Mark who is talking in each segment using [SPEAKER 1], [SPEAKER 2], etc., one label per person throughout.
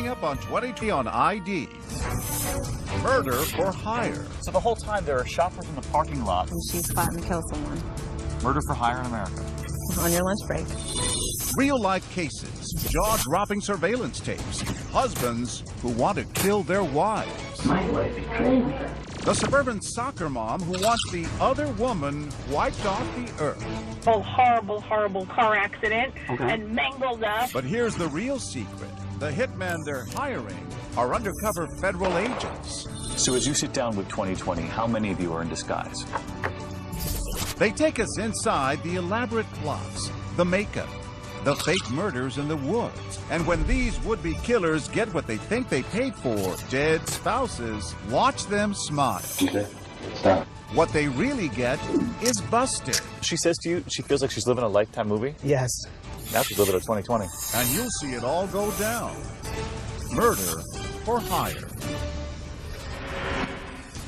[SPEAKER 1] up on 20 on ID. Murder for hire.
[SPEAKER 2] So the whole time there are shoppers in the parking lot.
[SPEAKER 3] And she's plotting to kill someone.
[SPEAKER 2] Murder for hire in America.
[SPEAKER 3] On your lunch break.
[SPEAKER 1] Real-life cases, jaw-dropping surveillance tapes, husbands who want to kill their wives.
[SPEAKER 4] My wife betrayed me.
[SPEAKER 1] The suburban soccer mom who wants the other woman wiped off the earth.
[SPEAKER 5] A horrible, horrible car accident and mangled up.
[SPEAKER 1] But here's the real secret. The hitmen they're hiring are undercover federal agents.
[SPEAKER 2] So as you sit down with 2020, how many of you are in disguise?
[SPEAKER 1] They take us inside the elaborate plots, the makeup, the fake murders in the woods. And when these would-be killers get what they think they paid for, dead spouses, watch them smile.
[SPEAKER 4] Stop.
[SPEAKER 1] What they really get is busted.
[SPEAKER 2] She says to you she feels like she's living a Lifetime movie.
[SPEAKER 6] Yes.
[SPEAKER 2] Now she's living a 2020.
[SPEAKER 1] And you'll see it all go down. Murder for hire.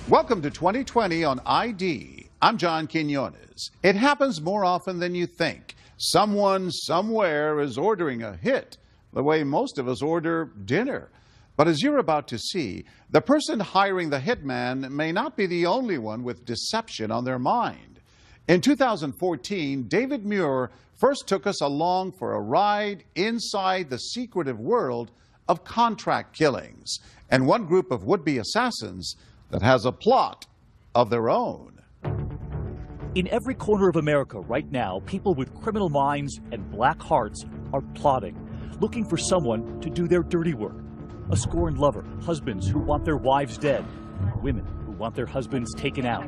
[SPEAKER 1] Welcome to 2020 on ID. I'm John Quinones. It happens more often than you think. Someone somewhere is ordering a hit, the way most of us order dinner. But as you're about to see, the person hiring the hitman may not be the only one with deception on their mind. In 2014, David Muir first took us along for a ride inside the secretive world of contract killings and one group of would-be assassins that has a plot of their own.
[SPEAKER 7] In every corner of America right now, people with criminal minds and black hearts are plotting, looking for someone to do their dirty work. A scorned lover, husbands who want their wives dead, women who want their husbands taken out,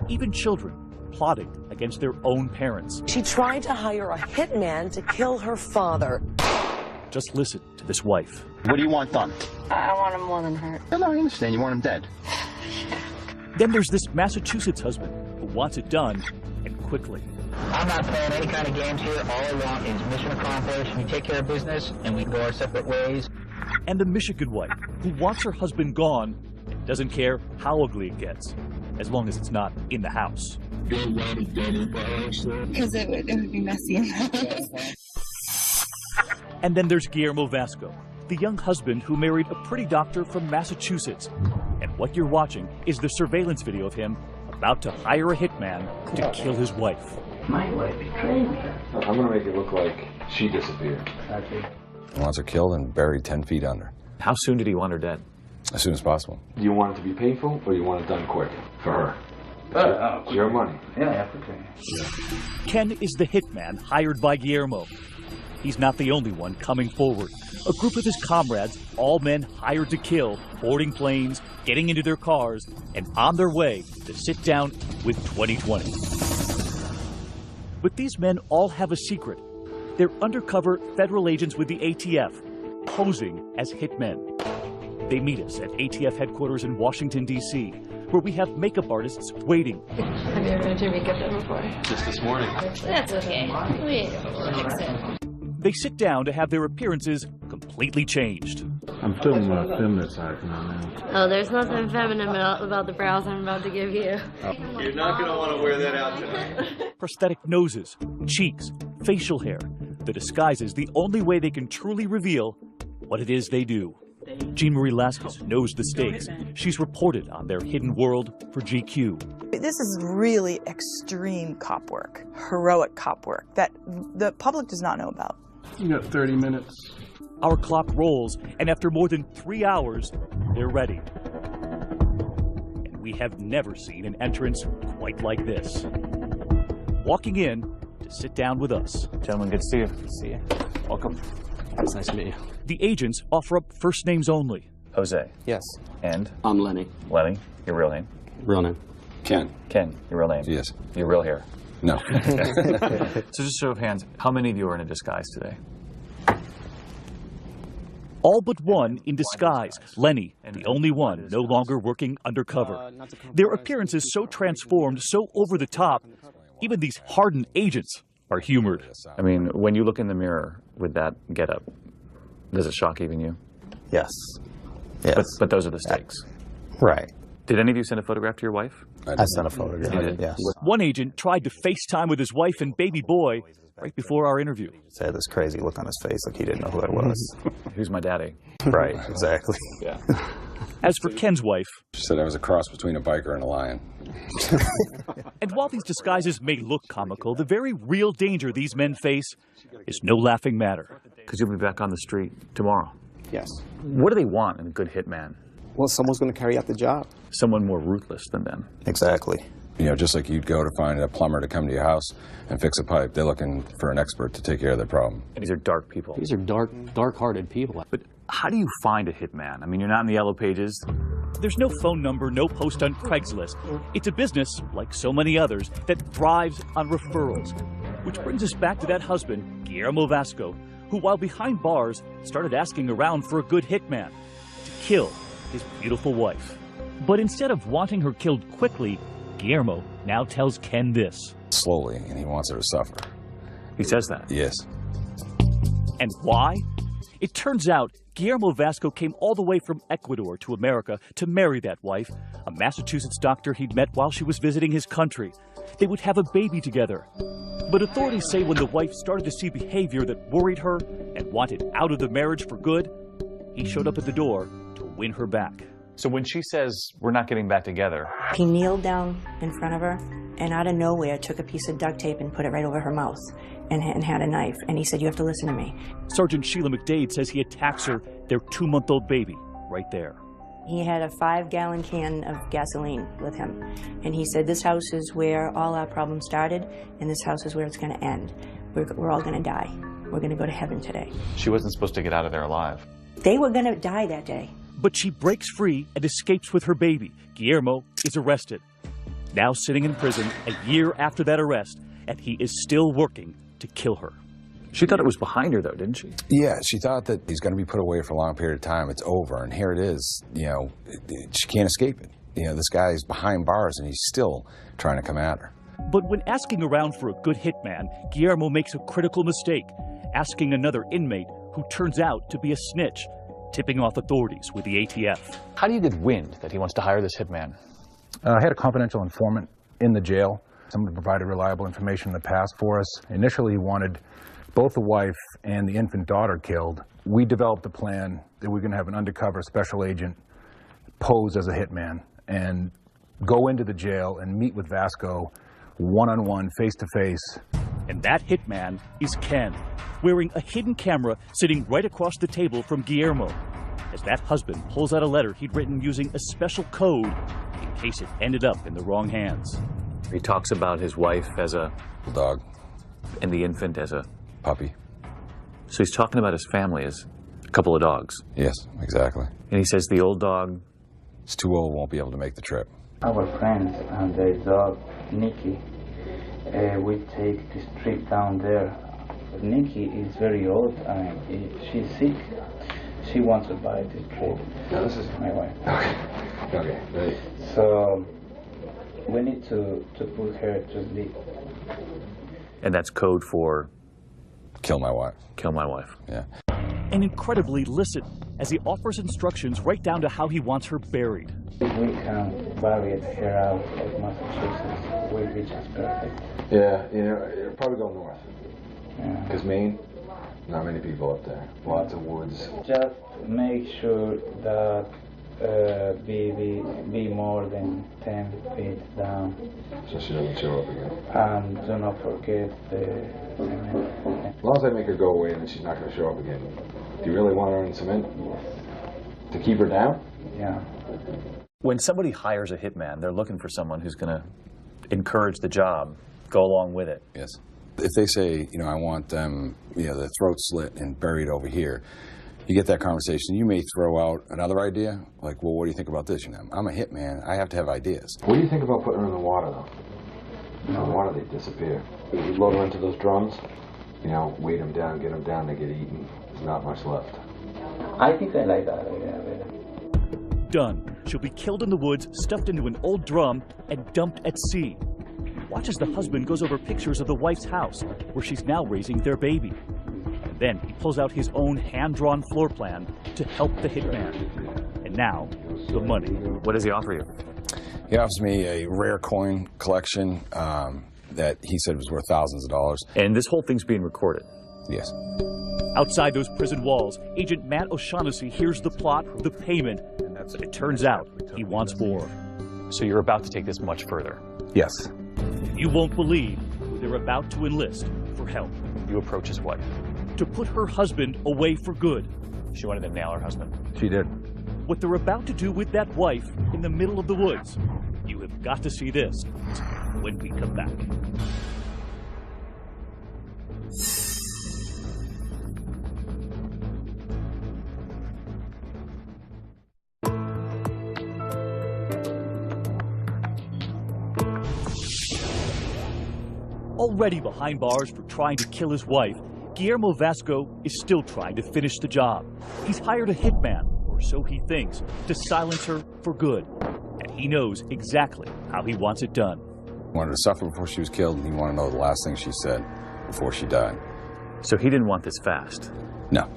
[SPEAKER 7] even children plotting against their own parents.
[SPEAKER 8] She tried to hire a hitman to kill her father.
[SPEAKER 7] Just listen to this wife.
[SPEAKER 4] What do you want done?
[SPEAKER 5] I want him more than hurt.
[SPEAKER 4] I understand. You want him dead.
[SPEAKER 7] Then there's this Massachusetts husband who wants it done, and quickly.
[SPEAKER 9] I'm not playing any kind of games here. All I want is mission accomplished. We take care of business, and we go our separate ways.
[SPEAKER 7] And the Michigan wife who wants her husband gone and doesn't care how ugly it gets, as long as it's not in the house.
[SPEAKER 3] Because it would be messy in the house.
[SPEAKER 7] And then there's Guillermo Vasco, the young husband who married a pretty doctor from Massachusetts. And what you're watching is the surveillance video of him about to hire a hitman to kill his wife.
[SPEAKER 4] My wife betrayed me.
[SPEAKER 10] I'm gonna make it look like she disappeared.
[SPEAKER 11] He wants her killed and buried 10 feet under.
[SPEAKER 2] How soon did he want her dead?
[SPEAKER 11] As soon as possible.
[SPEAKER 10] Do you want it to be painful or you want it done quick for her? It's your money.
[SPEAKER 4] Yeah, okay.
[SPEAKER 7] Ken is the hitman hired by Guillermo. He's not the only one coming forward. A group of his comrades, all men hired to kill, boarding planes, getting into their cars, and on their way to sit down with 2020. But these men all have a secret. They're undercover federal agents with the ATF, posing as hitmen. They meet us at ATF headquarters in Washington, D.C., where we have makeup artists waiting.
[SPEAKER 3] Have you ever had your makeup done before?
[SPEAKER 10] Just this morning.
[SPEAKER 3] That's okay. We fix it.
[SPEAKER 7] They sit down to have their appearances completely changed.
[SPEAKER 12] I'm feeling my feminine side coming out now.
[SPEAKER 3] Oh, there's nothing feminine about the brows I'm about to give you.
[SPEAKER 10] You're not gonna want to wear that out tonight.
[SPEAKER 7] Prosthetic noses, cheeks, facial hair. The disguise is the only way they can truly reveal what it is they do. Jean Marie Laskus knows the stakes. She's reported on their hidden world for GQ.
[SPEAKER 13] This is really extreme cop work, heroic cop work that the public does not know about.
[SPEAKER 12] You got 30 minutes.
[SPEAKER 7] Our clock rolls, and after more than 3 hours, they're ready. And we have never seen an entrance quite like this. Walking in to sit down with us.
[SPEAKER 2] Gentlemen, good to see you. Good to see you. Welcome.
[SPEAKER 6] It's nice to meet you.
[SPEAKER 7] The agents offer up first names only.
[SPEAKER 2] Jose.
[SPEAKER 6] Yes.
[SPEAKER 2] And?
[SPEAKER 6] I'm Lenny.
[SPEAKER 2] Lenny, your real name?
[SPEAKER 6] Real name.
[SPEAKER 11] Ken.
[SPEAKER 2] Ken, your real name?
[SPEAKER 11] Yes.
[SPEAKER 2] Your real hair?
[SPEAKER 11] No.
[SPEAKER 2] So just show of hands, how many of you are in a disguise today?
[SPEAKER 7] All but one in disguise. Lenny, the only one no longer working undercover. Their appearances so transformed, so over the top, even these hardened agents are humored.
[SPEAKER 2] I mean, when you look in the mirror with that getup, does it shock even you?
[SPEAKER 6] Yes. Yes.
[SPEAKER 2] But those are the stakes.
[SPEAKER 6] Right.
[SPEAKER 2] Did any of you send a photograph to your wife?
[SPEAKER 6] I sent a photograph.
[SPEAKER 2] You did?
[SPEAKER 6] Yes.
[SPEAKER 7] One agent tried to FaceTime with his wife and baby boy, right before our interview.
[SPEAKER 6] He had this crazy look on his face, like he didn't know who I was.
[SPEAKER 2] Who's my daddy?
[SPEAKER 6] Right, exactly.
[SPEAKER 2] Yeah.
[SPEAKER 7] As for Ken's wife,
[SPEAKER 11] She said I was a cross between a biker and a lion.
[SPEAKER 7] and while these disguises may look comical, the very real danger these men face is no laughing matter.
[SPEAKER 2] Because you'll be back on the street tomorrow.
[SPEAKER 6] Yes.
[SPEAKER 2] What do they want in a good hitman?
[SPEAKER 6] Well, someone's going to carry out the job.
[SPEAKER 2] Someone more ruthless than them.
[SPEAKER 6] Exactly.
[SPEAKER 11] You know, just like you'd go to find a plumber to come to your house and fix a pipe, they're looking for an expert to take care of their problem.
[SPEAKER 2] And these are dark people.
[SPEAKER 14] These are dark-hearted people.
[SPEAKER 2] But how do you find a hitman? I mean, you're not in the yellow pages.
[SPEAKER 7] There's no phone number, no post on Craigslist. It's a business, like so many others, that thrives on referrals. Which brings us back to that husband, Guillermo Vasco, who, while behind bars, started asking around for a good hitman to kill his beautiful wife. But instead of wanting her killed quickly, Guillermo now tells Ken this.
[SPEAKER 11] Slowly, and he wants her to suffer.
[SPEAKER 2] He says that?
[SPEAKER 11] Yes.
[SPEAKER 7] And why? It turns out Guillermo Vasco came all the way from Ecuador to America to marry that wife, a Massachusetts doctor he'd met while she was visiting his country. They would have a baby together. But authorities say when the wife started to see behavior that worried her and wanted out of the marriage for good, he showed up at the door to win her back.
[SPEAKER 2] So when she says, we're not getting back together...
[SPEAKER 15] He kneeled down in front of her and out of nowhere took a piece of duct tape and put it right over her mouth and had a knife. And he said, you have to listen to me.
[SPEAKER 7] Sergeant Sheila McDade says he attacks her, their 2-month-old baby, right there.
[SPEAKER 15] He had a 5-gallon can of gasoline with him. And he said, this house is where all our problems started, and this house is where it's going to end. We're all going to die. We're going to go to heaven today.
[SPEAKER 2] She wasn't supposed to get out of there alive.
[SPEAKER 15] They were going to die that day.
[SPEAKER 7] But she breaks free and escapes with her baby. Guillermo is arrested. Now sitting in prison a year after that arrest, and he is still working to kill her.
[SPEAKER 2] She thought it was behind her, though, didn't she?
[SPEAKER 11] Yeah, she thought that he's going to be put away for a long period of time. It's over, and here it is. You know, she can't escape it. You know, this guy's behind bars, and he's still trying to come at her.
[SPEAKER 7] But when asking around for a good hitman, Guillermo makes a critical mistake, asking another inmate who turns out to be a snitch, tipping off authorities with the ATF.
[SPEAKER 2] How do you get wind that he wants to hire this hitman?
[SPEAKER 16] I had a confidential informant in the jail. Someone provided reliable information in the past for us. Initially, he wanted both the wife and the infant daughter killed. We developed a plan that we're going to have an undercover special agent pose as a hitman and go into the jail and meet with Vasco one-on-one, face-to-face.
[SPEAKER 7] And that hitman is Ken, wearing a hidden camera sitting right across the table from Guillermo, as that husband pulls out a letter he'd written using a special code in case it ended up in the wrong hands.
[SPEAKER 2] He talks about his wife as a...
[SPEAKER 11] dog.
[SPEAKER 2] And the infant as a...
[SPEAKER 11] puppy.
[SPEAKER 2] So he's talking about his family as a couple of dogs.
[SPEAKER 11] Yes, exactly.
[SPEAKER 2] And he says the old dog...
[SPEAKER 11] It's too old, won't be able to make the trip.
[SPEAKER 17] Our friends and their dog, Nikki, we take this trip down there. Nikki is very old and she's sick. She wants to buy this trip.
[SPEAKER 10] No, this is
[SPEAKER 17] my wife.
[SPEAKER 10] Okay. Okay, right.
[SPEAKER 17] So we need to put her to sleep.
[SPEAKER 2] And that's code for...
[SPEAKER 11] Kill my wife.
[SPEAKER 2] Kill my wife.
[SPEAKER 11] Yeah.
[SPEAKER 7] And incredibly listen, as he offers instructions right down to how he wants her buried.
[SPEAKER 17] If we can bury her out of Massachusetts, we'll be just perfect.
[SPEAKER 10] Yeah, you know, it'll probably go north.
[SPEAKER 17] Yeah.
[SPEAKER 10] Because Maine, not many people up there. Lots of woods.
[SPEAKER 17] Just make sure that be more than 10 feet down.
[SPEAKER 10] So she doesn't show up again.
[SPEAKER 17] And do not forget the cement.
[SPEAKER 10] As long as I make her go away and she's not going to show up again. Do you really want her in cement? To keep her down?
[SPEAKER 17] Yeah.
[SPEAKER 2] When somebody hires a hitman, they're looking for someone who's going to encourage the job, go along with it.
[SPEAKER 11] Yes. If they say, you know, I want them, you know, the throat slit and buried over here, you get that conversation, you may throw out another idea, like, well, what do you think about this? You know, I'm a hitman, I have to have ideas.
[SPEAKER 10] What do you think about putting her in the water, though? In the water, they disappear. You load her into those drums, you know, weight them down, get them down, they get eaten. There's not much left.
[SPEAKER 17] I think I like that idea.
[SPEAKER 7] Done. She'll be killed in the woods, stuffed into an old drum, and dumped at sea. Watch as the husband goes over pictures of the wife's house, where she's now raising their baby. And then he pulls out his own hand-drawn floor plan to help the hitman. And now, the money.
[SPEAKER 2] What does he offer you?
[SPEAKER 11] He offers me a rare coin collection, that he said was worth thousands of dollars.
[SPEAKER 2] And this whole thing's being recorded?
[SPEAKER 11] Yes.
[SPEAKER 7] Outside those prison walls, Agent Matt O'Shaughnessy hears the plot, the payment, but it turns out he wants more.
[SPEAKER 2] So you're about to take this much further?
[SPEAKER 16] Yes.
[SPEAKER 7] You won't believe who they're about to enlist for help.
[SPEAKER 2] You approach his wife.
[SPEAKER 7] To put her husband away for good.
[SPEAKER 2] She wanted to nail her husband.
[SPEAKER 16] She did.
[SPEAKER 7] What they're about to do with that wife in the middle of the woods. You have got to see this when we come back. Already behind bars for trying to kill his wife, Guillermo Vasco is still trying to finish the job. He's hired a hitman, or so he thinks, to silence her for good. And he knows exactly how he wants it done.
[SPEAKER 11] He wanted to suffer before she was killed, and he wanted to know the last thing she said before she died.
[SPEAKER 2] So he didn't want this fast?
[SPEAKER 11] No.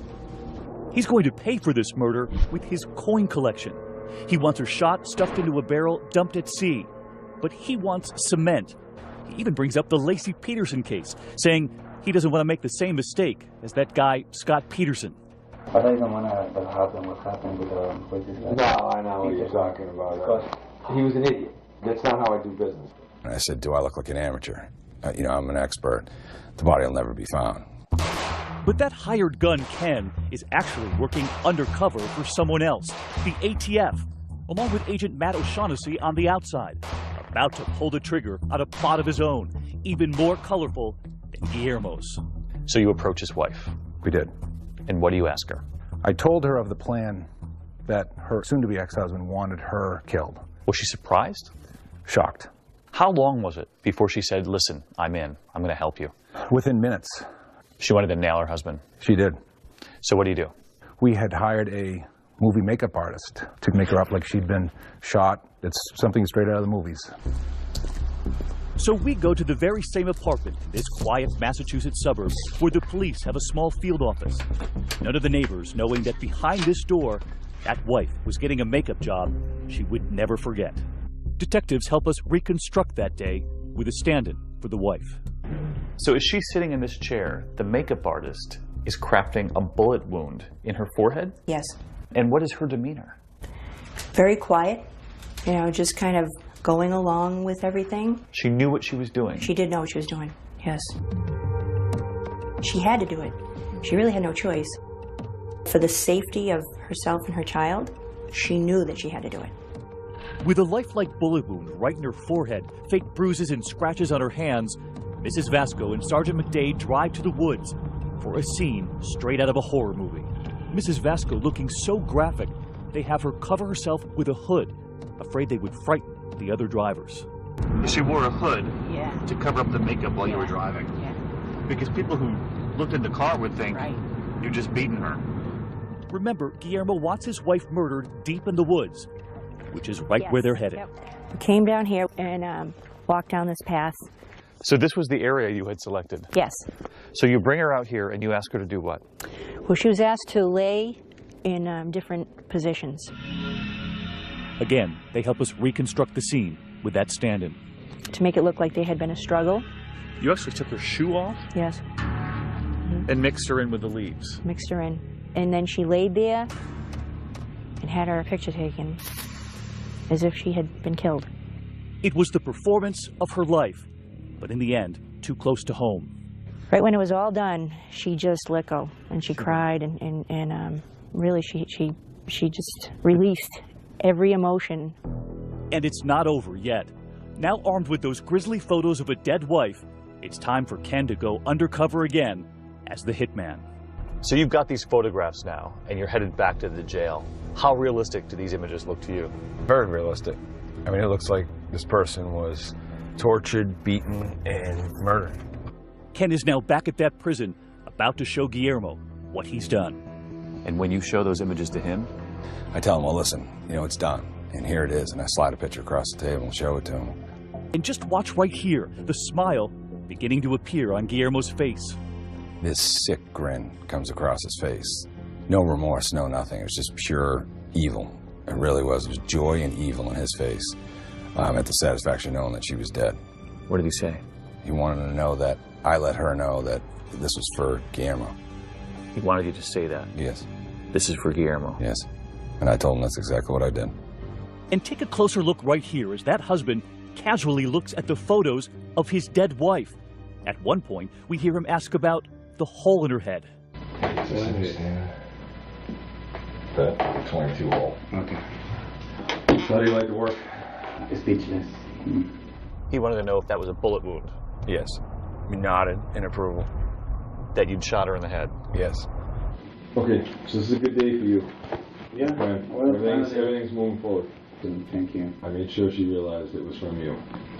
[SPEAKER 7] He's going to pay for this murder with his coin collection. He wants her shot, stuffed into a barrel, dumped at sea. But he wants cement. He even brings up the Laci Peterson case, saying he doesn't want to make the same mistake as that guy, Scott Peterson.
[SPEAKER 17] But I don't want to happen what happened with this guy.
[SPEAKER 10] No, I know what you're talking about. Because he was an idiot. That's not how I do business.
[SPEAKER 11] And I said, do I look like an amateur? You know, I'm an expert. The body will never be found.
[SPEAKER 7] But that hired gun, Ken, is actually working undercover for someone else, the ATF, along with Agent Matt O'Shaughnessy on the outside, about to pull the trigger on a plot of his own, even more colorful than Guillermo's.
[SPEAKER 2] So you approach his wife?
[SPEAKER 16] We did.
[SPEAKER 2] And what do you ask her?
[SPEAKER 16] I told her of the plan that her soon-to-be ex-husband wanted her killed.
[SPEAKER 2] Was she surprised?
[SPEAKER 16] Shocked.
[SPEAKER 2] How long was it before she said, listen, I'm in, I'm going to help you?
[SPEAKER 16] Within minutes.
[SPEAKER 2] She wanted to nail her husband?
[SPEAKER 16] She did.
[SPEAKER 2] So what do you do?
[SPEAKER 16] We had hired a movie makeup artist to make her up like she'd been shot. It's something straight out of the movies.
[SPEAKER 7] So we go to the very same apartment in this quiet Massachusetts suburb where the police have a small field office. None of the neighbors knowing that behind this door, that wife was getting a makeup job she would never forget. Detectives help us reconstruct that day with a stand-in for the wife.
[SPEAKER 2] So as she's sitting in this chair, the makeup artist is crafting a bullet wound in her forehead?
[SPEAKER 15] Yes.
[SPEAKER 2] And what is her demeanor?
[SPEAKER 15] Very quiet, you know, just kind of going along with everything.
[SPEAKER 2] She knew what she was doing.
[SPEAKER 15] She did know what she was doing, yes. She had to do it. She really had no choice. For the safety of herself and her child, she knew that she had to do it.
[SPEAKER 7] With a lifelike bullet wound right in her forehead, fake bruises and scratches on her hands, Mrs. Vasco and Sergeant McDade drive to the woods for a scene straight out of a horror movie. Mrs. Vasco looking so graphic, they have her cover herself with a hood, afraid they would frighten the other drivers.
[SPEAKER 2] She wore a hood
[SPEAKER 3] Yeah.
[SPEAKER 2] to cover up the makeup while you were driving.
[SPEAKER 3] Yeah.
[SPEAKER 2] Because people who looked in the car would think you're just beating her.
[SPEAKER 7] Remember, Guillermo wants his wife murdered deep in the woods, which is right where they're headed.
[SPEAKER 15] We came down here and walked down this path.
[SPEAKER 2] So this was the area you had selected?
[SPEAKER 15] Yes.
[SPEAKER 2] So you bring her out here and you ask her to do what?
[SPEAKER 15] Well, she was asked to lay in different positions.
[SPEAKER 7] Again, they help us reconstruct the scene with that stand-in.
[SPEAKER 15] To make it look like there had been a struggle.
[SPEAKER 2] You actually took her shoe off?
[SPEAKER 15] Yes.
[SPEAKER 2] And mixed her in with the leaves?
[SPEAKER 15] Mixed her in. And then she laid there and had her picture taken as if she had been killed.
[SPEAKER 7] It was the performance of her life, but in the end, too close to home.
[SPEAKER 15] Right when it was all done, she just let go, and she cried, and really she just released every emotion.
[SPEAKER 7] And it's not over yet. Now armed with those grisly photos of a dead wife, it's time for Ken to go undercover again as the hitman.
[SPEAKER 2] So you've got these photographs now, and you're headed back to the jail. How realistic do these images look to you?
[SPEAKER 10] Very realistic. I mean, it looks like this person was tortured, beaten, and murdered.
[SPEAKER 7] Ken is now back at that prison, about to show Guillermo what he's done.
[SPEAKER 2] And when you show those images to him?
[SPEAKER 11] I tell him, well, listen, you know, it's done. And here it is. And I slide a picture across the table and show it to him.
[SPEAKER 7] And just watch right here, the smile beginning to appear on Guillermo's face.
[SPEAKER 11] This sick grin comes across his face. No remorse, no nothing. It was just pure evil. It really was. It was joy and evil in his face. At the satisfaction knowing that she was dead.
[SPEAKER 2] What did he say?
[SPEAKER 11] He wanted to know that I let her know that this was for Guillermo.
[SPEAKER 2] He wanted you to say that?
[SPEAKER 11] Yes.
[SPEAKER 2] This is for Guillermo?
[SPEAKER 11] Yes. And I told him that's exactly what I did.
[SPEAKER 7] And take a closer look right here as that husband casually looks at the photos of his dead wife. At one point, we hear him ask about the hole in her head.
[SPEAKER 10] That 22 hole.
[SPEAKER 17] Okay.
[SPEAKER 10] How do you like to work?
[SPEAKER 17] Speechless.
[SPEAKER 2] He wanted to know if that was a bullet wound.
[SPEAKER 11] Yes. He nodded in approval.
[SPEAKER 2] That you'd shot her in the head?
[SPEAKER 11] Yes.
[SPEAKER 10] Okay, so this is a good day for you.
[SPEAKER 17] Yeah.
[SPEAKER 10] Okay.
[SPEAKER 17] Well,
[SPEAKER 10] Everything's moving forward.
[SPEAKER 17] Thank you.
[SPEAKER 10] I made sure she realized it was from you.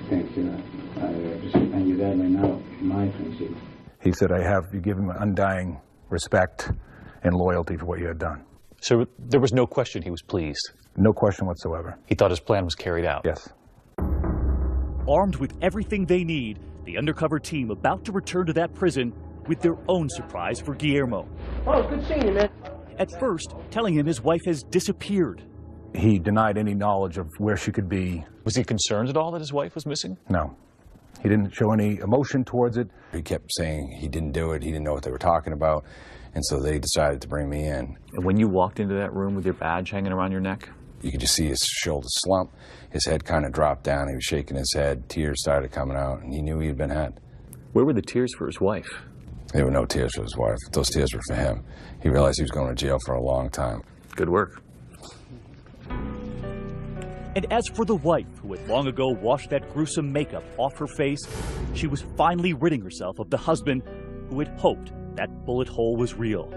[SPEAKER 17] Thank you. And you got me now, my friendship.
[SPEAKER 16] He said, you give him undying respect and loyalty for what you had done.
[SPEAKER 2] So there was no question he was pleased?
[SPEAKER 16] No question whatsoever.
[SPEAKER 2] He thought his plan was carried out?
[SPEAKER 16] Yes.
[SPEAKER 7] Armed with everything they need, the undercover team about to return to that prison with their own surprise for Guillermo.
[SPEAKER 9] Oh, good seeing you, man.
[SPEAKER 7] At first, telling him his wife has disappeared.
[SPEAKER 16] He denied any knowledge of where she could be.
[SPEAKER 2] Was he concerned at all that his wife was missing?
[SPEAKER 16] No. He didn't show any emotion towards it.
[SPEAKER 11] He kept saying he didn't do it, he didn't know what they were talking about, and so they decided to bring me in.
[SPEAKER 2] And when you walked into that room with your badge hanging around your neck?
[SPEAKER 11] You could just see his shoulder slump, his head kind of dropped down, he was shaking his head, tears started coming out, and he knew he had been had.
[SPEAKER 2] Where were the tears for his wife?
[SPEAKER 11] There were no tears for his wife. Those tears were for him. He realized he was going to jail for a long time.
[SPEAKER 2] Good work.
[SPEAKER 7] And as for the wife, who had long ago washed that gruesome makeup off her face, she was finally ridding herself of the husband who had hoped that bullet hole was real.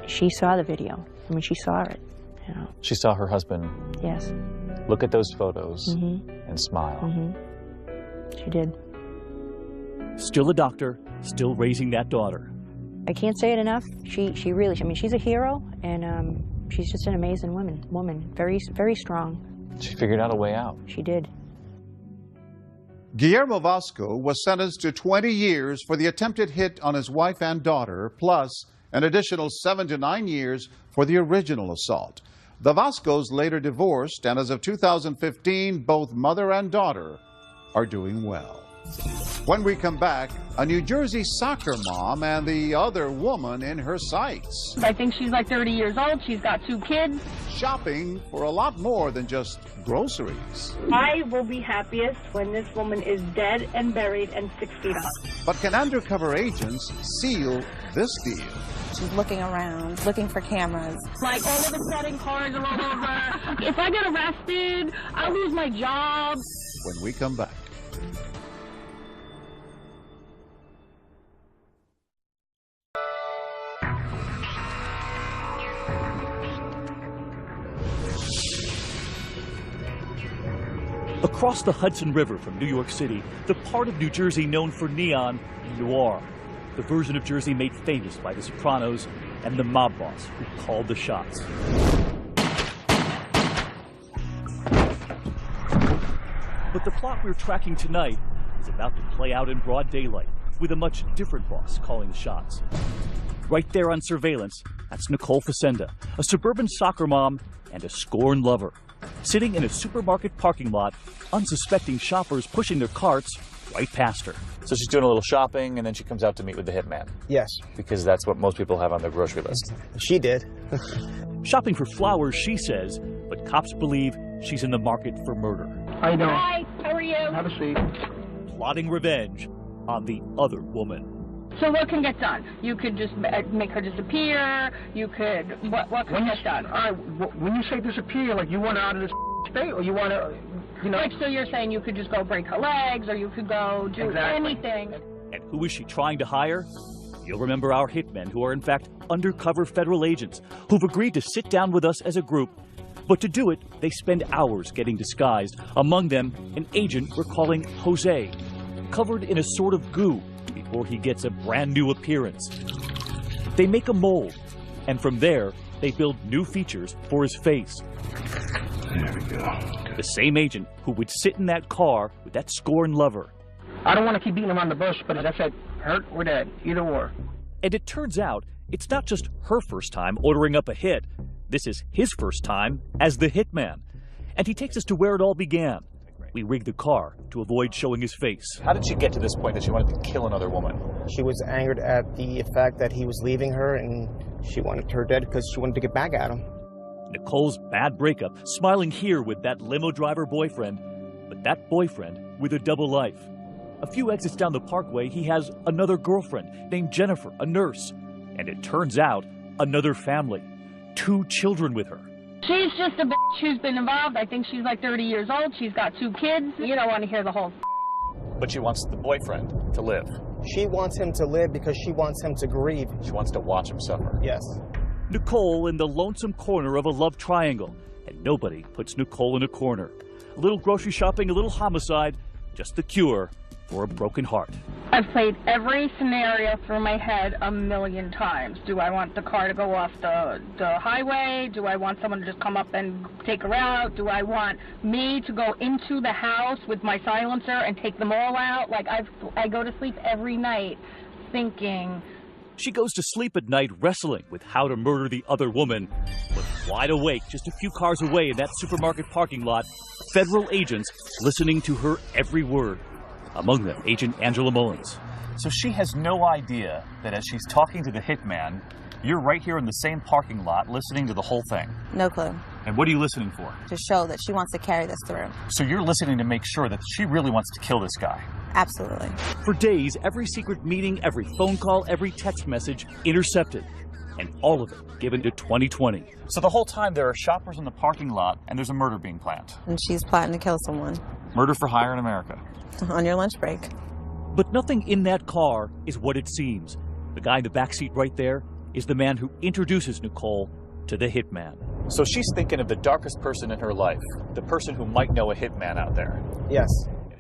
[SPEAKER 15] She saw the video. I mean, she saw it. You know.
[SPEAKER 2] She saw her husband.
[SPEAKER 15] Yes.
[SPEAKER 2] Look at those photos and smile.
[SPEAKER 15] She did.
[SPEAKER 7] Still a doctor, still raising that daughter.
[SPEAKER 15] I can't say it enough. She really, I mean, she's a hero, and she's just an amazing woman. Very, very strong.
[SPEAKER 2] She figured out a way out.
[SPEAKER 15] She did.
[SPEAKER 1] Guillermo Vasco was sentenced to 20 years for the attempted hit on his wife and daughter, plus an additional 7 to 9 years for the original assault. The Vascos later divorced, and as of 2015, both mother and daughter are doing well. When we come back, a New Jersey soccer mom and the other woman in her sights.
[SPEAKER 5] I think she's like 30 years old. She's got 2 kids.
[SPEAKER 1] Shopping for a lot more than just groceries.
[SPEAKER 5] I will be happiest when this woman is dead and buried and 6 feet up.
[SPEAKER 1] But can undercover agents seal this deal?
[SPEAKER 3] She's looking around, looking for cameras.
[SPEAKER 5] Like all of a sudden cars are all over. If I get arrested, I'll lose my job.
[SPEAKER 1] When we come back.
[SPEAKER 7] Across the Hudson River from New York City, the part of New Jersey known for neon and noir, the version of Jersey made famous by The Sopranos and the mob boss who called the shots. But the plot we're tracking tonight is about to play out in broad daylight with a much different boss calling the shots. Right there on surveillance, that's Nicole Facenda, a suburban soccer mom and a scorned lover. Sitting in a supermarket parking lot, unsuspecting shoppers pushing their carts right past her.
[SPEAKER 2] So she's doing a little shopping, and then she comes out to meet with the hitman.
[SPEAKER 6] Yes.
[SPEAKER 2] Because that's what most people have on their grocery list.
[SPEAKER 6] She did.
[SPEAKER 7] Shopping for flowers, she says, but cops believe she's in the market for murder.
[SPEAKER 9] How you doing?
[SPEAKER 5] Hi, how are you?
[SPEAKER 9] Have a seat.
[SPEAKER 7] Plotting revenge on the other woman.
[SPEAKER 5] So what can get done? You could just make her disappear. You could, what can get done?
[SPEAKER 9] When you say disappear, like you want her out of this state, or you want to, you know?
[SPEAKER 5] Like, so you're saying you could just go break her legs, or you could go do anything.
[SPEAKER 7] And who is she trying to hire? You'll remember our hitmen, who are in fact undercover federal agents, who've agreed to sit down with us as a group. But to do it, they spend hours getting disguised. Among them, an agent we're calling Jose, covered in a sort of goo before he gets a brand new appearance. They make a mold, and from there, they build new features for his face.
[SPEAKER 12] There we go.
[SPEAKER 7] The same agent who would sit in that car with that scorned lover.
[SPEAKER 9] I don't want to keep beating around the bush, but as I said, hurt or dead, either or.
[SPEAKER 7] And it turns out, it's not just her first time ordering up a hit. This is his first time as the hitman. And he takes us to where it all began, We rigged the car to avoid showing his face.
[SPEAKER 2] How did she get to this point that she wanted to kill another woman?
[SPEAKER 18] She was angered at the fact that he was leaving her, and she wanted her dead because she wanted to get back at him.
[SPEAKER 7] Nicole's bad breakup, smiling here with that limo driver boyfriend, but that boyfriend with a double life. A few exits down the parkway, he has another girlfriend named Jennifer, a nurse. And it turns out, another family. 2 children with her.
[SPEAKER 5] She's just a bitch who's been involved. I think she's like 30 years old. She's got 2 kids. You don't want to hear the whole.
[SPEAKER 2] But she wants the boyfriend to live.
[SPEAKER 18] She wants him to live because she wants him to grieve.
[SPEAKER 2] She wants to watch him suffer.
[SPEAKER 18] Yes.
[SPEAKER 7] Nicole in the lonesome corner of a love triangle. And nobody puts Nicole in a corner. A little grocery shopping, a little homicide. Just the cure for a broken heart.
[SPEAKER 5] I've played every scenario through my head a million times. Do I want the car to go off the highway? Do I want someone to just come up and take her out? Do I want me to go into the house with my silencer and take them all out? Like, I go to sleep every night thinking.
[SPEAKER 7] She goes to sleep at night wrestling with how to murder the other woman. But wide awake, just a few cars away in that supermarket parking lot, federal agents listening to her every word. Among them, Agent Angela Mullins.
[SPEAKER 2] So she has no idea that as she's talking to the hitman, you're right here in the same parking lot listening to the whole thing.
[SPEAKER 3] No clue.
[SPEAKER 2] And what are you listening for?
[SPEAKER 3] To show that she wants to carry this through.
[SPEAKER 2] So you're listening to make sure that she really wants to kill this guy.
[SPEAKER 3] Absolutely.
[SPEAKER 7] For days, every secret meeting, every phone call, every text message intercepted. And all of it given to 2020.
[SPEAKER 2] So the whole time there are shoppers in the parking lot and there's a murder being planned.
[SPEAKER 3] And she's plotting to kill someone.
[SPEAKER 2] Murder for hire in America.
[SPEAKER 3] On your lunch break.
[SPEAKER 7] But nothing in that car is what it seems. The guy in the backseat right there is the man who introduces Nicole to the hitman.
[SPEAKER 2] So she's thinking of the darkest person in her life, the person who might know a hitman out there.
[SPEAKER 18] Yes.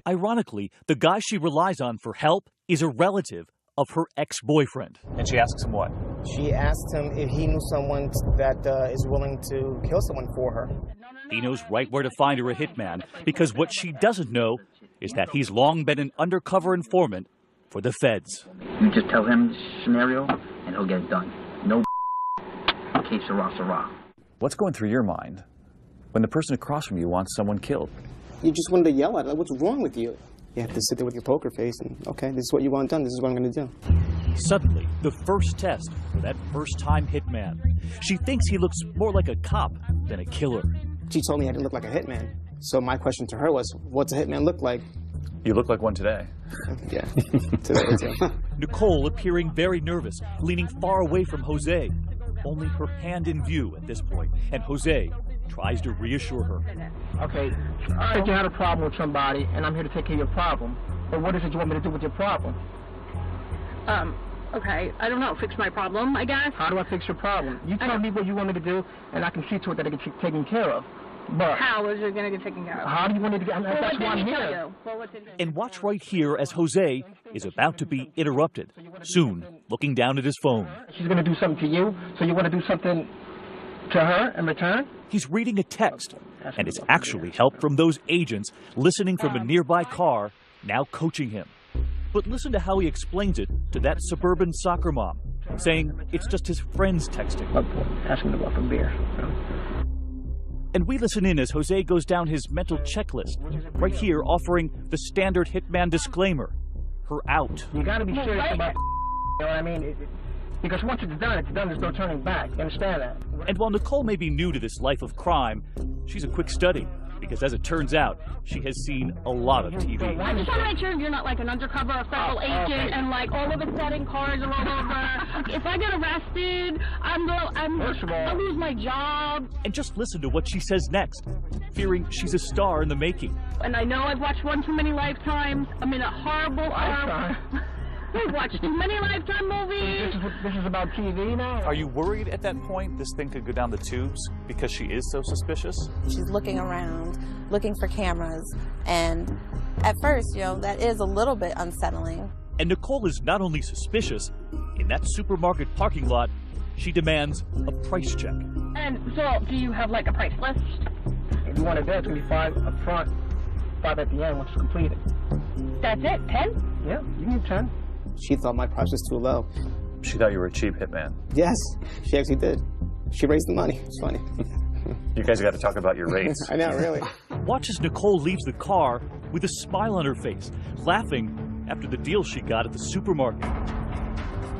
[SPEAKER 7] Ironically, the guy she relies on for help is a relative of her ex-boyfriend.
[SPEAKER 2] And she asks him what?
[SPEAKER 18] She asked him if he knew someone that is willing to kill someone for her.
[SPEAKER 7] He knows right where to find her a hitman, because what she doesn't know is that he's long been an undercover informant for the feds.
[SPEAKER 9] You just tell him the scenario, and he'll get it done. No que sera.
[SPEAKER 2] What's going through your mind when the person across from you wants someone killed?
[SPEAKER 18] You just wanted to yell at her. What's wrong with you? You have to sit there with your poker face and, okay, this is what you want done. This is what I'm going to do.
[SPEAKER 7] Suddenly, the first test for that first-time hitman. She thinks he looks more like a cop than a killer.
[SPEAKER 18] She told me I didn't look like a hitman. So my question to her was, what's a hitman look like?
[SPEAKER 2] You look like one today.
[SPEAKER 18] Yeah, today too.
[SPEAKER 7] Nicole appearing very nervous, leaning far away from Jose. Only her hand in view at this point, and Jose tries to reassure her.
[SPEAKER 9] Okay, I think you had a problem with somebody, and I'm here to take care of your problem. But what is it you want me to do with your problem?
[SPEAKER 5] Okay, I don't know, fix my problem, I guess.
[SPEAKER 9] How do I fix your problem? You tell me what you want me to do, and I can see to it that it gets taken care of. But
[SPEAKER 5] how is it going to get taken care of?
[SPEAKER 9] How do you want it to get? That's why I'm here.
[SPEAKER 7] And watch right here as Jose is about to be interrupted. Soon, looking down at his phone.
[SPEAKER 9] She's going to do something to you, so you want to do something to her in return?
[SPEAKER 7] He's reading a text, and it's actually help from those agents listening from a nearby car, now coaching him. But listen to how he explains it to that suburban soccer mom, saying it's just his friends texting.
[SPEAKER 9] Ask him to go for beer.
[SPEAKER 7] And we listen in as Jose goes down his mental checklist, right here offering the standard hitman disclaimer, her out.
[SPEAKER 9] You got to be serious about you know what I mean? Because once it's done, there's no turning back. You understand that?
[SPEAKER 7] And while Nicole may be new to this life of crime, she's a quick study. Because as it turns out, she has seen a lot of TV.
[SPEAKER 5] I just want to make sure you're not like an undercover federal agent and like all of a sudden cars are all over. If I get arrested, I'll lose my job.
[SPEAKER 7] And just listen to what she says next, fearing she's a star in the making.
[SPEAKER 5] And I know I've watched one too many Lifetimes. I'm in a horrible I've watched too many Lifetime movies.
[SPEAKER 9] This is about TV now?
[SPEAKER 2] Are you worried at that point this thing could go down the tubes because she is so suspicious?
[SPEAKER 3] She's looking around, looking for cameras, and at first, that is a little bit unsettling.
[SPEAKER 7] And Nicole is not only suspicious, in that supermarket parking lot, she demands a price check.
[SPEAKER 5] And so, do you have like a price list?
[SPEAKER 9] If you want it there, it's going to be 5 up front, 5 at the end once it's completed.
[SPEAKER 5] That's it? 10?
[SPEAKER 9] Yeah, you need 10.
[SPEAKER 18] She thought my price was too low.
[SPEAKER 2] She thought you were a cheap hitman.
[SPEAKER 18] Yes, she actually did. She raised the money. It's funny.
[SPEAKER 2] You guys got to talk about your rates.
[SPEAKER 18] I know, really.
[SPEAKER 7] Watch as Nicole leaves the car with a smile on her face, laughing after the deal she got at the supermarket.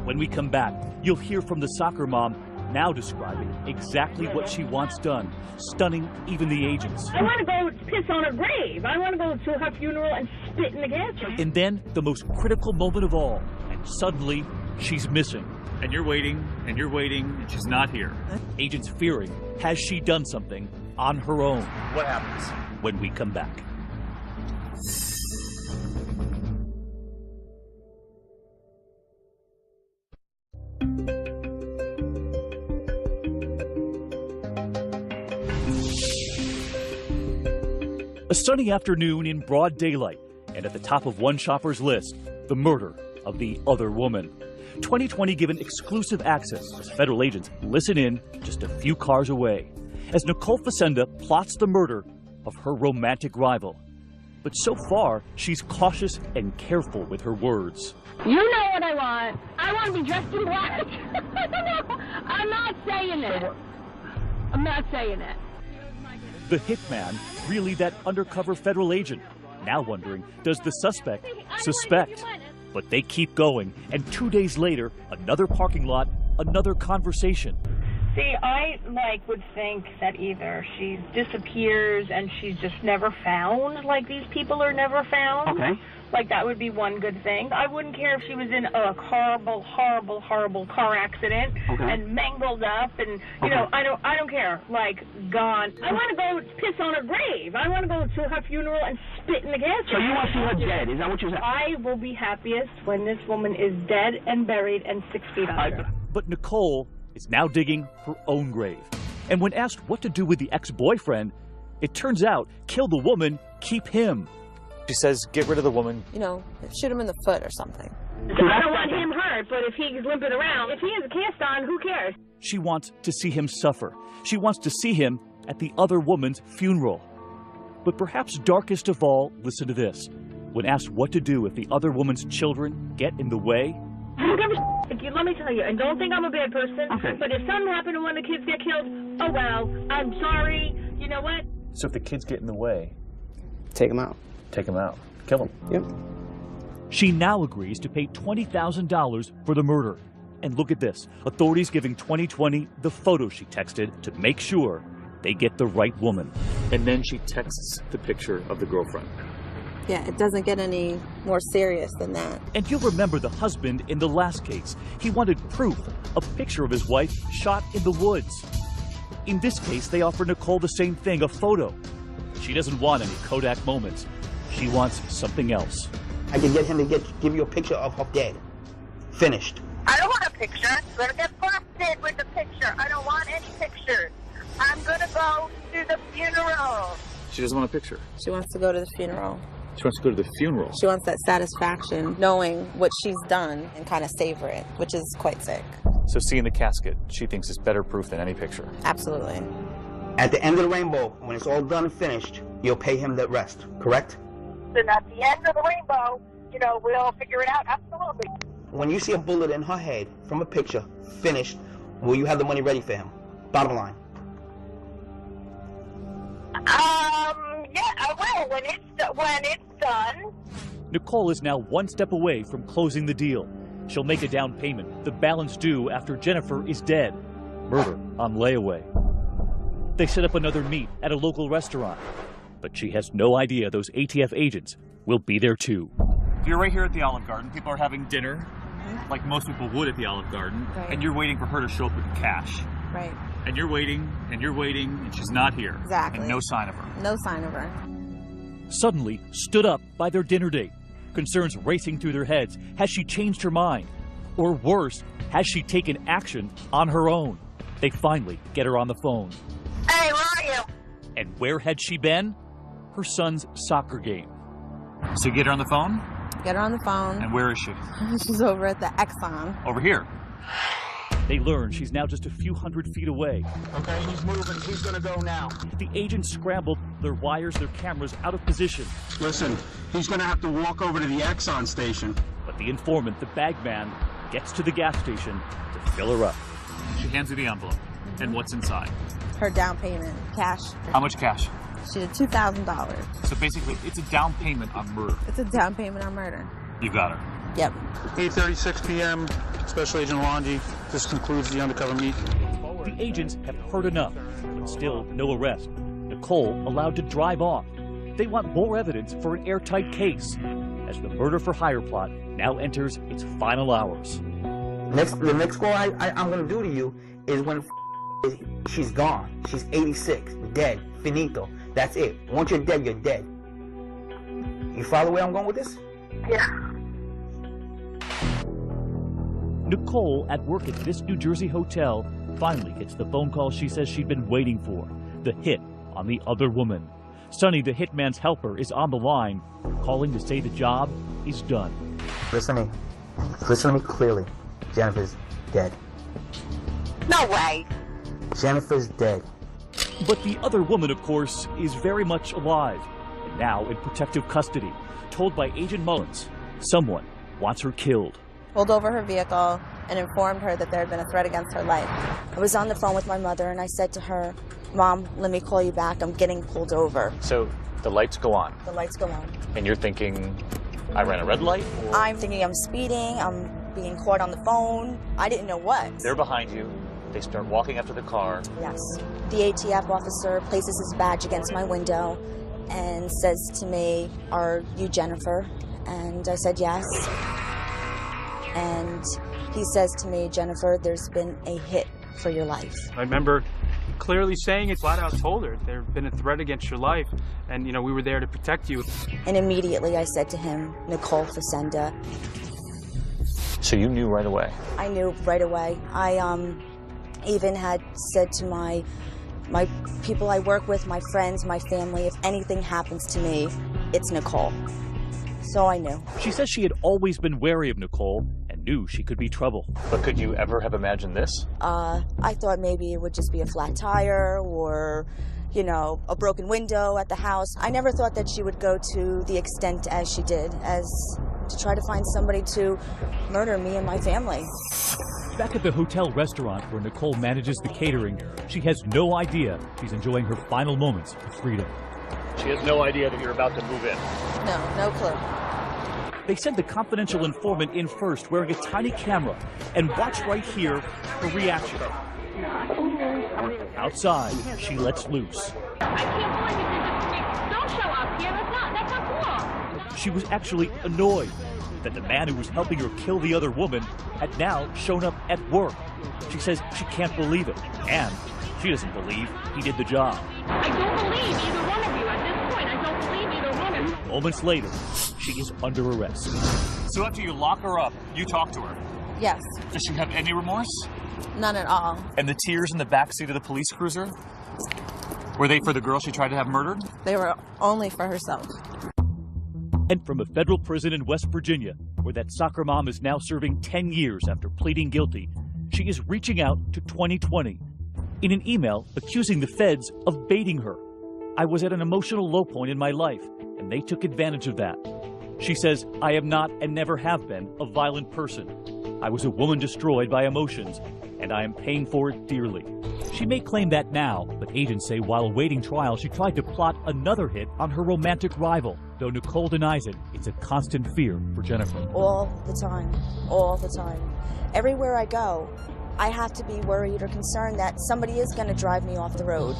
[SPEAKER 7] When we come back, you'll hear from the soccer mom, now describing exactly what she wants done, stunning even the agents.
[SPEAKER 5] I want to go piss on her grave. I want to go to her funeral and spit in the gas tank.
[SPEAKER 7] And then the most critical moment of all, and suddenly she's missing. And you're waiting, and you're waiting, and she's not here. Agents fearing, has she done something on her own? What happens when we come back? A sunny afternoon in broad daylight, and at the top of one shopper's list, the murder of the other woman. 2020 given exclusive access as federal agents listen in just a few cars away as Nicole Facenda plots the murder of her romantic rival. But so far, she's cautious and careful with her words.
[SPEAKER 5] You know what I want. I want to be dressed in black. No, I'm not saying it. I'm not saying it.
[SPEAKER 7] The hitman, really that undercover federal agent, now wondering, does the suspect suspect? But they keep going, and 2 days later, another parking lot, another conversation.
[SPEAKER 5] See, I would think that either she disappears and she's just never found, like these people are never found.
[SPEAKER 4] Okay.
[SPEAKER 5] Like that would be one good thing. I wouldn't care if she was in a horrible, horrible, horrible car accident and mangled up, and you know, I don't care. Like gone. I want to go piss on her grave. I want to go to her funeral and spit in the gas tank.
[SPEAKER 4] So you want to see her dead? Is that what you're saying?
[SPEAKER 5] I will be happiest when this woman is dead and buried and 6 feet under.
[SPEAKER 7] But Nicole is now digging her own grave. And when asked what to do with the ex-boyfriend, it turns out, kill the woman, keep him.
[SPEAKER 2] She says, get rid of the woman.
[SPEAKER 3] You know, shoot him in the foot or something.
[SPEAKER 5] So I don't want him hurt, but if he's limping around, if he has a cast on, who cares?
[SPEAKER 7] She wants to see him suffer. She wants to see him at the other woman's funeral. But perhaps darkest of all, listen to this. When asked what to do if the other woman's children get in the way,
[SPEAKER 5] Let me tell you, and don't think I'm a bad person, but if something happened and one of the kids get killed, oh well, I'm sorry, you know what?
[SPEAKER 2] So if the kids get in the way,
[SPEAKER 18] take them out.
[SPEAKER 2] Take them out. Kill them.
[SPEAKER 18] Yep.
[SPEAKER 7] She now agrees to pay $20,000 for the murder. And look at this. Authorities giving 2020 the photo she texted to make sure they get the right woman. And then she texts the picture of the girlfriend.
[SPEAKER 3] Yeah, it doesn't get any more serious than that.
[SPEAKER 7] And you'll remember the husband in the last case. He wanted proof, a picture of his wife shot in the woods. In this case, they offer Nicole the same thing, a photo. She doesn't want any Kodak moments. She wants something else.
[SPEAKER 19] I can get him to give you a picture of her dead. Finished.
[SPEAKER 20] I don't want a picture. I'm going to get busted with the picture. I don't want any pictures. I'm going to go to the funeral.
[SPEAKER 2] She doesn't want a picture.
[SPEAKER 3] She wants to go to the funeral.
[SPEAKER 2] She wants to go to the funeral.
[SPEAKER 3] She wants that satisfaction, knowing what she's done and kind of savor it, which is quite sick.
[SPEAKER 2] So seeing the casket, she thinks is better proof than any picture.
[SPEAKER 3] Absolutely.
[SPEAKER 19] At the end of the rainbow, when it's all done and finished, you'll pay him the rest, correct?
[SPEAKER 20] And at the end of the rainbow, you know, we'll figure it out. Absolutely.
[SPEAKER 19] When you see a bullet in her head from a picture, finished, will you have the money ready for him? Bottom line.
[SPEAKER 20] Yeah, I will when it's done.
[SPEAKER 7] Nicole is now one step away from closing the deal. She'll make a down payment, the balance due after Jennifer is dead. Murder on layaway. They set up another meet at a local restaurant, but she has no idea those ATF agents will be there too. You're right here at the Olive Garden. People are having dinner, like most people would at the Olive Garden, and you're waiting for her to show up with cash.
[SPEAKER 3] Right.
[SPEAKER 7] And you're waiting, and she's not here.
[SPEAKER 3] Exactly.
[SPEAKER 7] And no sign of her.
[SPEAKER 3] No sign of her.
[SPEAKER 7] Suddenly stood up by their dinner date. Concerns racing through their heads. Has she changed her mind? Or worse, has she taken action on her own? They finally get her on the phone.
[SPEAKER 20] Hey, where are you?
[SPEAKER 7] And where had she been? Her son's soccer game. So you get her on the phone?
[SPEAKER 3] Get her on the phone.
[SPEAKER 7] And where is she?
[SPEAKER 3] She's over at the Exxon.
[SPEAKER 7] Over here. They learn she's now just a few hundred feet away.
[SPEAKER 19] Okay, he's moving. He's gonna go now.
[SPEAKER 7] The agents scrambled their wires, their cameras out of position.
[SPEAKER 21] Listen, he's gonna have to walk over to the Exxon station.
[SPEAKER 7] But the informant, the bag man, gets to the gas station to fill her up. She hands you the envelope. And what's inside?
[SPEAKER 3] Her down payment, cash.
[SPEAKER 7] How much cash?
[SPEAKER 3] She did $2,000.
[SPEAKER 7] So basically, it's a down payment on murder.
[SPEAKER 3] It's a down payment on murder.
[SPEAKER 7] You got her.
[SPEAKER 3] Yep.
[SPEAKER 21] 8:36 p.m. Special Agent Longi. This concludes the undercover meet.
[SPEAKER 7] The agents have heard enough, but still no arrest. Nicole allowed to drive off. They want more evidence for an airtight case, as the murder for hire plot now enters its final hours.
[SPEAKER 19] The next call I'm going to do to you is when she's gone. She's 86, dead, finito. That's it. Once you're dead, you're dead. You follow where I'm going with this?
[SPEAKER 20] Yeah.
[SPEAKER 7] Nicole, at work at this New Jersey hotel, finally gets the phone call she says she'd been waiting for. The hit on the other woman. Sonny, the hitman's helper, is on the line, calling to say the job is done.
[SPEAKER 19] Listen to me. Listen to me clearly. Jennifer's dead.
[SPEAKER 20] No way.
[SPEAKER 19] Jennifer's dead.
[SPEAKER 7] But the other woman, of course, is very much alive, and now in protective custody, told by Agent Mullins someone wants her killed.
[SPEAKER 3] Pulled over her vehicle and informed her that there had been a threat against her life.
[SPEAKER 15] I was on the phone with my mother and I said to her, Mom, let me call you back. I'm getting pulled over.
[SPEAKER 2] So the lights go on,
[SPEAKER 15] The lights go on.
[SPEAKER 2] and you're thinking, I ran a red light? Or
[SPEAKER 15] I'm thinking I'm speeding. I'm being caught on the phone. I didn't know what.
[SPEAKER 2] they're behind you. They start walking after the car.
[SPEAKER 15] Yes. The ATF officer places his badge against my window and says to me, are you Jennifer? And I said yes. And he says to me, Jennifer, there's been a hit for your life.
[SPEAKER 8] I remember clearly saying it, flat out told her there had been a threat against your life, and we were there to protect you.
[SPEAKER 15] And immediately I said to him, Nicole Facenda.
[SPEAKER 2] So you knew right away?
[SPEAKER 15] I knew right away. I even had said to my people I work with, my friends, my family, if anything happens to me, it's Nicole. So I knew.
[SPEAKER 7] She says she had always been wary of Nicole and knew she could be trouble.
[SPEAKER 2] But could you ever have imagined this?
[SPEAKER 15] I thought maybe it would just be a flat tire or, a broken window at the house. I never thought that she would go to the extent as she did, as to try to find somebody to murder me and my family.
[SPEAKER 7] Back at the hotel restaurant where Nicole manages the catering, she has no idea she's enjoying her final moments of freedom. She has no idea that you're about to move in.
[SPEAKER 3] No clue.
[SPEAKER 7] They send the confidential informant in first, wearing a tiny camera, and watch right here her reaction. Outside, she lets loose.
[SPEAKER 5] I can't believe you did this to me. Don't show up here. That's not cool.
[SPEAKER 7] She was actually annoyed that the man who was helping her kill the other woman had now shown up at work. She says she can't believe it, and she doesn't believe he did the job.
[SPEAKER 5] I don't believe either one of you at this point. I don't believe either one of you.
[SPEAKER 7] Moments later, she is under arrest. So after you lock her up, you talk to her.
[SPEAKER 3] Yes.
[SPEAKER 7] Does she have any remorse?
[SPEAKER 3] None at all.
[SPEAKER 7] And the tears in the backseat of the police cruiser? Were they for the girl she tried to have murdered?
[SPEAKER 3] They were only for herself.
[SPEAKER 7] And from a federal prison in West Virginia, where that soccer mom is now serving 10 years after pleading guilty, she is reaching out to 2020 in an email accusing the feds of baiting her. I was at an emotional low point in my life, and they took advantage of that. She says, I am not and never have been a violent person. I was a woman destroyed by emotions, and I am paying for it dearly. She may claim that now, but agents say while awaiting trial, she tried to plot another hit on her romantic rival. Though Nicole denies it, it's a constant fear for Jennifer.
[SPEAKER 15] All the time. All the time. Everywhere I go, I have to be worried or concerned that somebody is going to drive me off the road,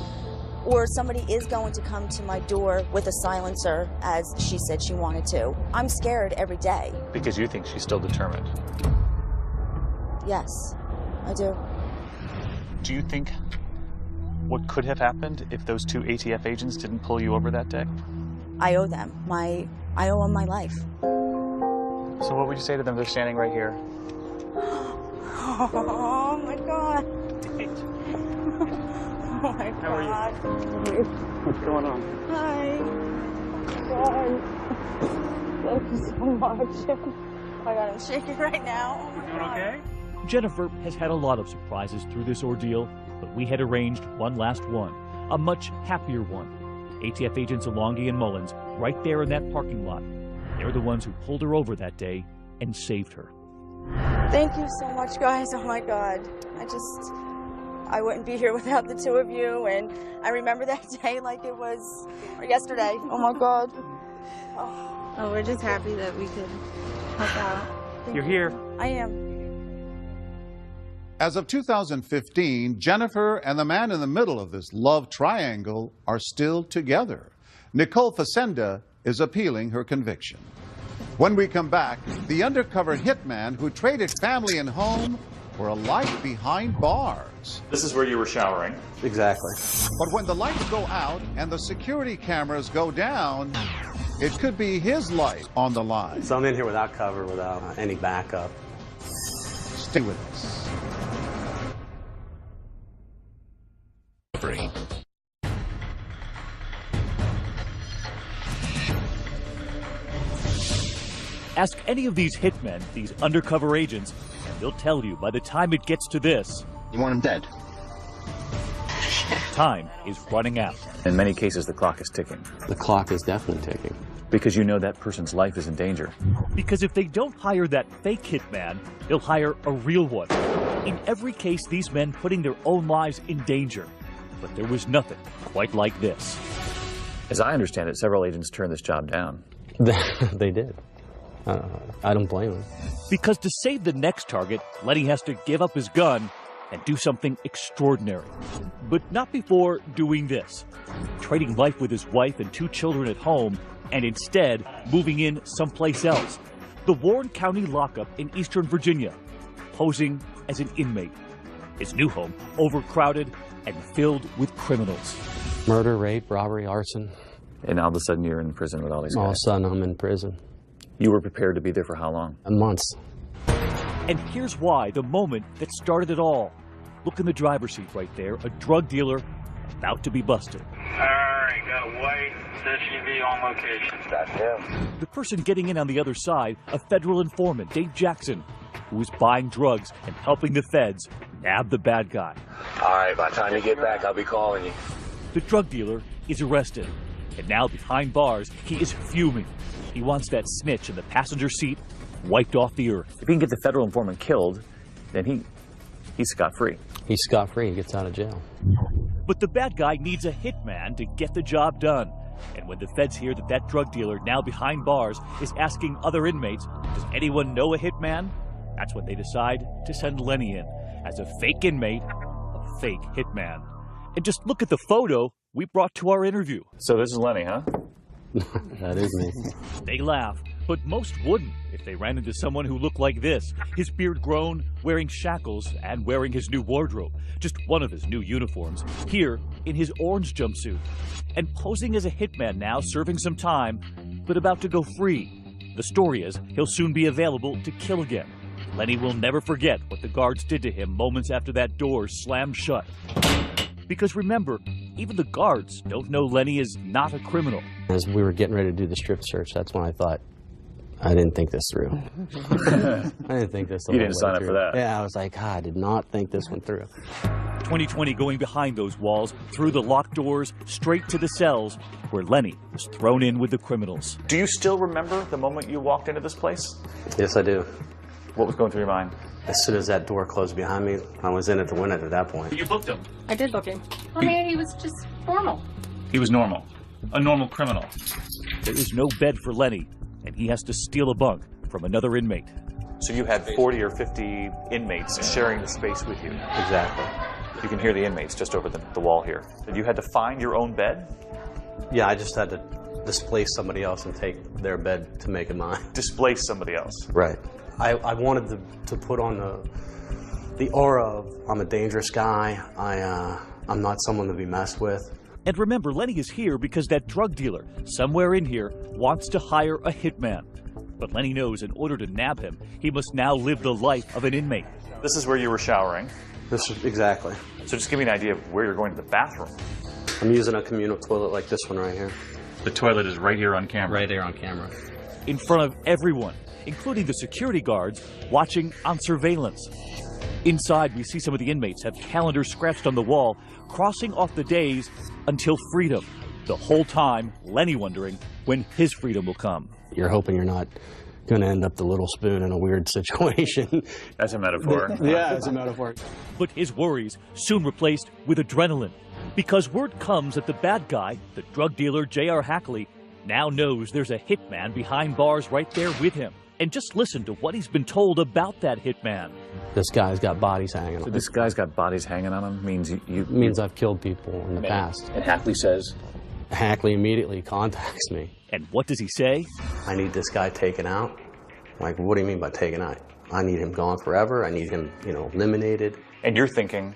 [SPEAKER 15] or somebody is going to come to my door with a silencer, as she said she wanted to. I'm scared every day.
[SPEAKER 2] Because you think she's still determined.
[SPEAKER 15] Yes, I do.
[SPEAKER 2] Do you think what could have happened if those two ATF agents didn't pull you over that day?
[SPEAKER 15] I owe them. I owe them my life.
[SPEAKER 2] So what would you say to them? They're standing right here.
[SPEAKER 15] Oh my God. Oh my God.
[SPEAKER 21] How are you? What's going on?
[SPEAKER 15] Hi. Oh God. Thank you so much. Oh my God, I'm shaking right now. Oh my
[SPEAKER 21] Doing
[SPEAKER 15] God.
[SPEAKER 21] okay?
[SPEAKER 7] Jennifer has had a lot of surprises through this ordeal, but we had arranged one last one, a much happier one. ATF agents Alongi and Mullins, right there in that parking lot. They're the ones who pulled her over that day and saved her.
[SPEAKER 15] Thank you so much, guys. Oh my God.
[SPEAKER 3] I wouldn't be here without the two of you, and I remember that day like it was yesterday. Oh my God. Oh, we're just happy that we could help out.
[SPEAKER 8] You're here.
[SPEAKER 3] I am.
[SPEAKER 1] As of 2015, Jennifer and the man in the middle of this love triangle are still together. Nicole Facenda is appealing her conviction. When we come back, the undercover hitman who traded family and home for a life behind bars.
[SPEAKER 2] This is where you were showering.
[SPEAKER 6] Exactly.
[SPEAKER 1] But when the lights go out and the security cameras go down, it could be his life on the line.
[SPEAKER 14] So I'm in here without cover, without any backup.
[SPEAKER 1] Stay with us.
[SPEAKER 7] Ask any of these hitmen, these undercover agents, and they'll tell you by the time it gets to this,
[SPEAKER 4] You want him dead?
[SPEAKER 7] time is running out.
[SPEAKER 2] In many cases, the clock is ticking.
[SPEAKER 14] The clock is definitely ticking.
[SPEAKER 2] Because you know that person's life is in danger.
[SPEAKER 7] Because if they don't hire that fake hitman, they'll hire a real one. In every case, these men putting their own lives in danger. But there was nothing quite like this.
[SPEAKER 2] As I understand it, several agents turned this job down.
[SPEAKER 14] They did. I don't blame them.
[SPEAKER 7] Because to save the next target, Lenny has to give up his gun and do something extraordinary. But not before doing this. Trading life with his wife and 2 children at home, and instead moving in someplace else. The Warren County lockup in Eastern Virginia, posing as an inmate. His new home overcrowded and filled with criminals.
[SPEAKER 14] Murder, rape, robbery, arson.
[SPEAKER 2] And all of a sudden you're in prison with all these guys.
[SPEAKER 14] All of a sudden I'm in prison.
[SPEAKER 2] You were prepared to be there for how long?
[SPEAKER 14] Months.
[SPEAKER 7] And here's why, the moment that started it all. Look in the driver's seat right there, a drug dealer about to be busted.
[SPEAKER 21] Alright, got a white SUV on location. That's him.
[SPEAKER 7] The person getting in on the other side, a federal informant, Dave Jackson, who was buying drugs and helping the feds nab the bad guy.
[SPEAKER 10] Alright, by the time you get back, I'll be calling you.
[SPEAKER 7] The drug dealer is arrested, and now behind bars, he is fuming. He wants that snitch in the passenger seat wiped off the earth.
[SPEAKER 2] If he can get the federal informant killed, then he's scot-free.
[SPEAKER 14] He's scot-free. He gets out of jail.
[SPEAKER 7] But the bad guy needs a hitman to get the job done. And when the feds hear that that drug dealer, now behind bars, is asking other inmates, does anyone know a hitman? That's when they decide to send Lenny in as a fake inmate, a fake hitman. And just look at the photo we brought to our interview.
[SPEAKER 2] So this is Lenny, huh?
[SPEAKER 14] That is me.
[SPEAKER 7] They laugh, but most wouldn't if they ran into someone who looked like this. His beard grown, wearing shackles, and wearing his new wardrobe. Just one of his new uniforms. Here, in his orange jumpsuit. And posing as a hitman now, serving some time, but about to go free. The story is, he'll soon be available to kill again. Lenny will never forget what the guards did to him moments after that door slammed shut. Because remember, even the guards don't know Lenny is not a criminal.
[SPEAKER 14] As we were getting ready to do the strip search, that's when I thought, I didn't think this through. I didn't think this through.
[SPEAKER 2] You didn't sign up for that.
[SPEAKER 14] Yeah, I was like, I did not think this one through.
[SPEAKER 7] 2020 going behind those walls, through the locked doors, straight to the cells, where Lenny was thrown in with the criminals.
[SPEAKER 2] Do you still remember the moment you walked into this place?
[SPEAKER 14] Yes, I do.
[SPEAKER 2] What was going through your mind?
[SPEAKER 14] As soon as that door closed behind me, I was in it to win it at that point.
[SPEAKER 7] You booked him.
[SPEAKER 5] I did book him. I mean, he was just normal.
[SPEAKER 7] He was normal. A normal criminal. There is no bed for Lenny, and he has to steal a bunk from another inmate.
[SPEAKER 2] So you had 40 or 50 inmates sharing the space with you?
[SPEAKER 14] Exactly.
[SPEAKER 2] You can hear the inmates just over the wall here. You had to find your own bed?
[SPEAKER 14] Yeah, I just had to displace somebody else and take their bed to make it mine.
[SPEAKER 2] Displace somebody else?
[SPEAKER 14] Right. I wanted to put on the aura of I'm a dangerous guy. I'm not someone to be messed with.
[SPEAKER 7] And remember, Lenny is here because that drug dealer, somewhere in here, wants to hire a hitman. But Lenny knows in order to nab him, he must now live the life of an inmate.
[SPEAKER 2] This is where you were showering?
[SPEAKER 14] Exactly.
[SPEAKER 2] So just give me an idea of where you're going to the bathroom.
[SPEAKER 14] I'm using a communal toilet like this one right here.
[SPEAKER 2] The toilet is right here on camera?
[SPEAKER 14] Right there on camera.
[SPEAKER 7] In front of everyone, including the security guards watching on surveillance. Inside, we see some of the inmates have calendars scratched on the wall, crossing off the days until freedom. The whole time, Lenny wondering when his freedom will come.
[SPEAKER 14] You're hoping you're not going to end up the little spoon in a weird situation.
[SPEAKER 2] That's a metaphor.
[SPEAKER 14] Yeah, it's a metaphor.
[SPEAKER 7] But his worries soon replaced with adrenaline, because word comes that the bad guy, the drug dealer J.R. Hackley, now knows there's a hitman behind bars right there with him. And just listen to what he's been told about that hitman.
[SPEAKER 14] This guy's got bodies hanging on him.
[SPEAKER 2] This guy's got bodies hanging on him means
[SPEAKER 14] means I've killed people in the past.
[SPEAKER 2] And Hackley says?
[SPEAKER 14] Hackley immediately contacts me.
[SPEAKER 7] And what does he say?
[SPEAKER 14] I need this guy taken out. Like, what do you mean by taken out? I need him gone forever. I need him, eliminated.
[SPEAKER 2] And you're thinking?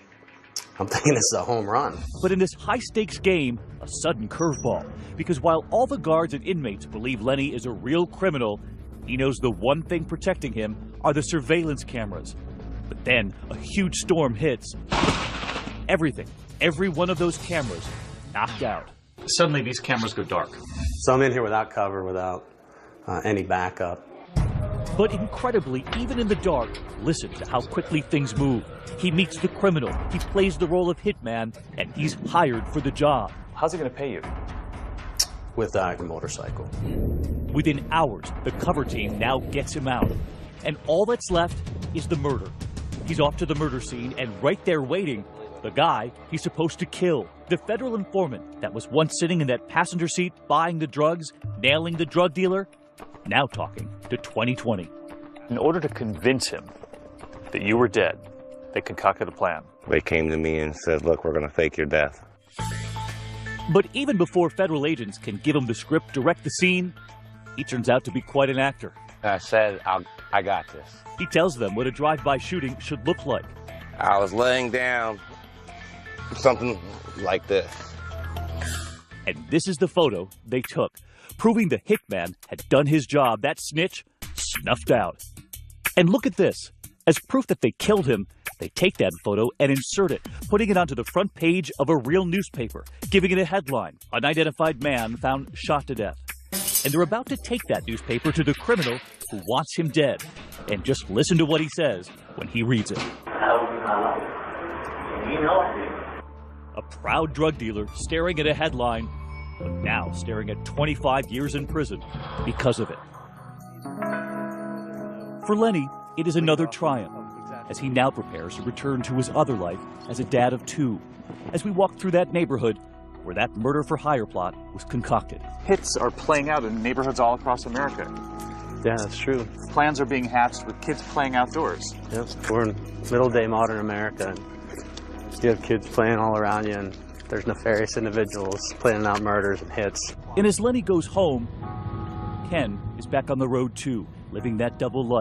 [SPEAKER 14] I'm thinking this is a home run.
[SPEAKER 7] But in this high-stakes game, a sudden curveball. Because while all the guards and inmates believe Lenny is a real criminal, he knows the one thing protecting him are the surveillance cameras. But then a huge storm hits. Everything, every one of those cameras, knocked out.
[SPEAKER 2] Suddenly these cameras go dark.
[SPEAKER 14] So I'm in here without cover, without any backup.
[SPEAKER 7] But incredibly, even in the dark, listen to how quickly things move. He meets the criminal, he plays the role of hitman, and he's hired for the job.
[SPEAKER 2] How's he going to pay you?
[SPEAKER 14] With a motorcycle.
[SPEAKER 7] Within hours, the cover team now gets him out. And all that's left is the murder. He's off to the murder scene, and right there waiting, the guy he's supposed to kill. The federal informant that was once sitting in that passenger seat buying the drugs, nailing the drug dealer, now talking to 2020.
[SPEAKER 2] In order to convince him that you were dead, they concocted a plan.
[SPEAKER 13] They came to me and said, look, we're going to fake your death.
[SPEAKER 7] But even before federal agents can give him the script, direct the scene, he turns out to be quite an actor.
[SPEAKER 13] I said, I got this.
[SPEAKER 7] He tells them what a drive-by shooting should look like.
[SPEAKER 13] I was laying down, something like this.
[SPEAKER 7] And this is the photo they took, proving the hitman had done his job. That snitch snuffed out. And look at this. As proof that they killed him, they take that photo and insert it, putting it onto the front page of a real newspaper, giving it a headline, "Unidentified man found shot to death." And they're about to take that newspaper to the criminal who wants him dead. And just listen to what he says when he reads it. A proud drug dealer staring at a headline, but now staring at 25 years in prison because of it. For Lenny, it is another triumph, as he now prepares to return to his other life as a dad of two, as we walk through that neighborhood where that murder-for-hire plot was concocted.
[SPEAKER 2] Hits are playing out in neighborhoods all across America.
[SPEAKER 14] Yeah, that's true.
[SPEAKER 2] Plans are being hatched with kids playing outdoors.
[SPEAKER 14] Yep, we're in middle-day modern America, and you have kids playing all around you, and there's nefarious individuals planning out murders and hits.
[SPEAKER 7] And as Lenny goes home, Ken is back on the road too, living that double life.